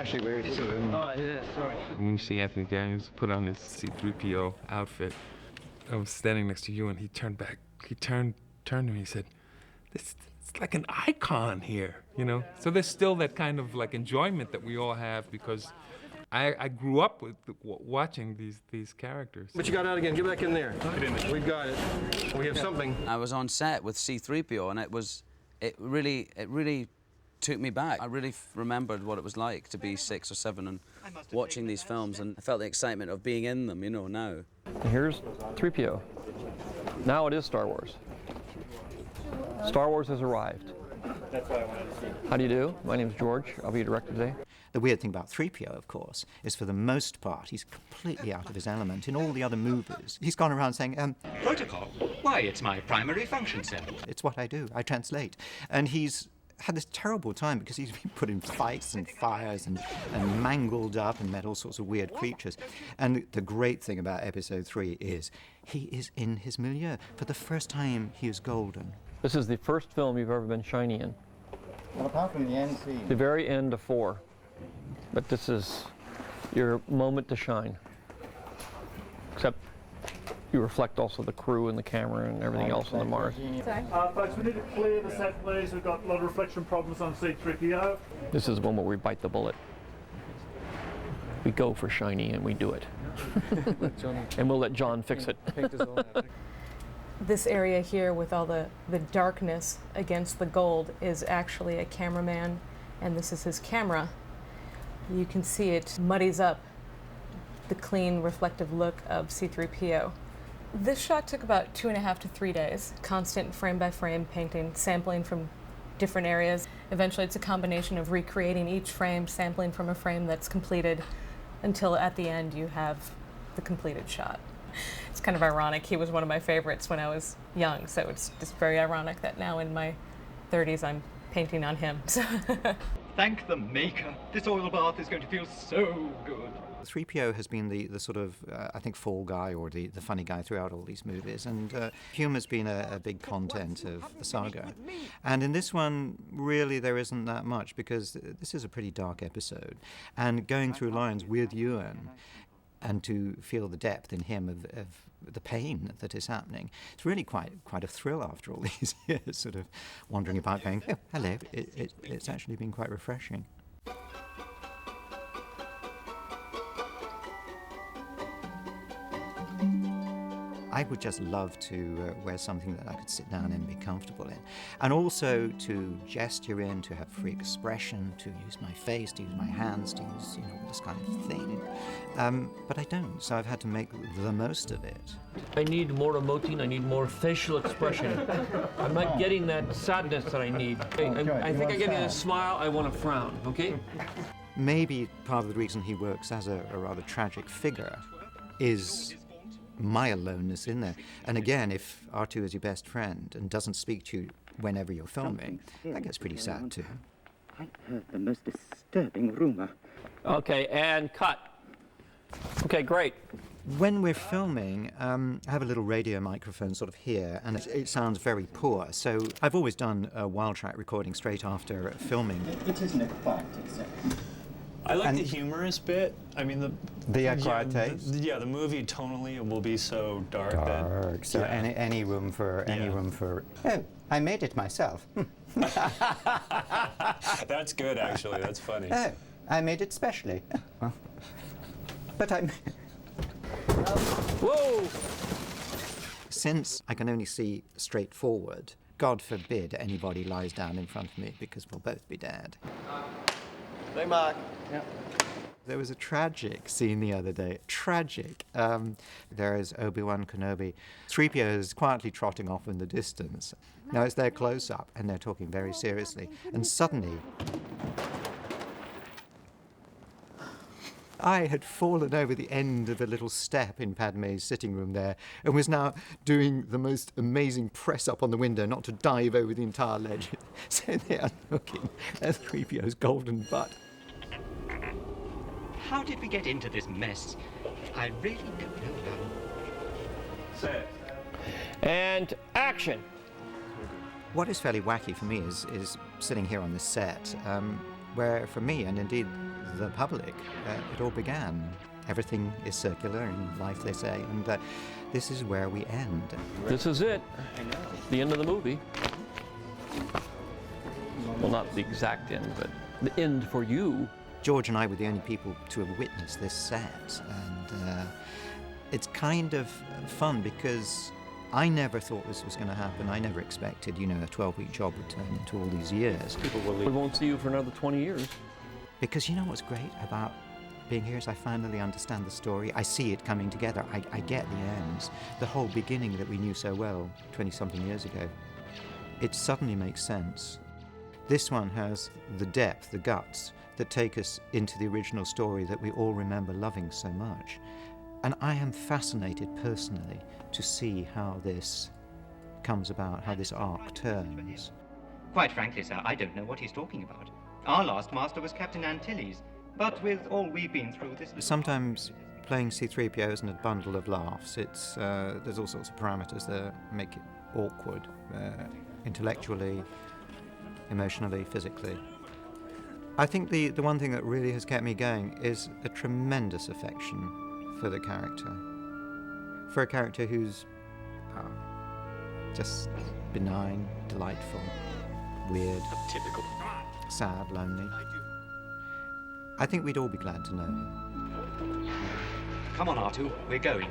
Actually, where is it? Oh, yeah, sorry. When you see Anthony Daniels put on his C-3PO outfit, I was standing next to you and he turned back. He turned to me and he said, it's like an icon here, you know? So there's still that kind of like enjoyment that we all have because I grew up with watching these characters. But you got out again. Get back in there. We got it. We have something. I was on set with C-3PO and it really took me back. I really remembered what it was like to be 6 or 7 and watching these films, and I felt the excitement of being in them, you know, now. Here's 3PO. Now it is Star Wars. Star Wars has arrived. That's what I wanted to see. How do you do? My name's George. I'll be your director today. The weird thing about 3PO, of course, is for the most part, he's completely out of his element. In all the other movies, he's gone around saying, Protocol? Why, it's my primary function, sir. It's what I do. I translate. And he's had this terrible time because he's been put in fights and fires and mangled up and met all sorts of weird creatures. And the great thing about Episode 3 is he is in his milieu. For the first time, he is golden. This is the first film you've ever been shiny in. Well, apart from the end scene. The very end of 4. But this is your moment to shine. Except you reflect also the crew and the camera and everything else on the Mars. Folks, we need to clear the set, please. We've got a lot of reflection problems on C-3PO. This is one where we bite the bullet. We go for shiny and we do it. And we'll let John fix it. This area here with all the darkness against the gold is actually a cameraman, and this is his camera. You can see it muddies up the clean, reflective look of C-3PO. This shot took about 2.5 to 3 days. Constant frame-by-frame painting, sampling from different areas. Eventually it's a combination of recreating each frame, sampling from a frame that's completed, until at the end you have the completed shot. It's kind of ironic. He was one of my favorites when I was young, so it's just very ironic that now in my 30s I'm painting on him. Thank the maker. This oil bath is going to feel so good. 3PO has been the sort of, I think, fall guy or the funny guy throughout all these movies, and humor's been a big content of the saga. And in this one, really, there isn't that much, because this is a pretty dark episode. And going through lines with Ewan, and to feel the depth in him of the pain that is happening, it's really quite a thrill after all these years, sort of wandering about going, oh, hello. It's actually been quite refreshing. I would just love to wear something that I could sit down and be comfortable in. And also to gesture in, to have free expression, to use my face, to use my hands, to use, all this kind of thing. But I don't, so I've had to make the most of it. I need more emoting, I need more facial expression. I'm not getting that sadness that I need. I think I'm getting a smile, I want a frown, okay? Maybe part of the reason he works as a rather tragic figure is my aloneness in there. And again, if R2 is your best friend and doesn't speak to you whenever you're filming, that gets pretty sad too. I heard the most disturbing rumor. Okay, and cut. Okay, great. When we're filming, I have a little radio microphone sort of here, and it sounds very poor. So I've always done a wild track recording straight after filming. It isn't a quiet except. I like the humorous bit. I mean, the quiet taste. The movie tonally will be so dark. That, so any room for Oh, I made it myself. That's good, actually. That's funny. Oh, I made it specially. But I'm. Whoa! Since I can only see straight forward, God forbid anybody lies down in front of me, because we'll both be dead. Hey, Mark. Yeah. There was a tragic scene the other day. Tragic. There is Obi-Wan Kenobi. 3PO is quietly trotting off in the distance. Now it's their close-up, and they're talking very seriously. And suddenly, I had fallen over the end of a little step in Padmé's sitting room there, and was now doing the most amazing press-up on the window, not to dive over the entire ledge. So they are looking at 3PO's golden butt. How did we get into this mess? I really don't know how. Set. And action. What is fairly wacky for me is sitting here on this set, where for me, and indeed the public it all began. Everything is circular in life, they say, and this is where we end. This is it. The end of the movie. Well, not the exact end, but the end for you. George and I were the only people to have witnessed this set, and it's kind of fun because I never thought this was going to happen. I never expected, you know, a 12-week job would turn into all these years. We won't see you for another 20 years. Because you know what's great about being here is I finally understand the story. I see it coming together. I get the ends. The whole beginning that we knew so well 20-something years ago. It suddenly makes sense. This one has the depth, the guts, that take us into the original story that we all remember loving so much. And I am fascinated personally to see how this comes about, how this arc turns. Quite frankly, sir, I don't know what he's talking about. Our last master was Captain Antilles, but with all we've been through this... Sometimes playing C-3PO isn't a bundle of laughs. It's there's all sorts of parameters that make it awkward, intellectually, emotionally, physically. I think the one thing that really has kept me going is a tremendous affection for the character. For a character who's just benign, delightful, weird, Typical. sad, lonely. I think we'd all be glad to know him. Come on, R2, we're going.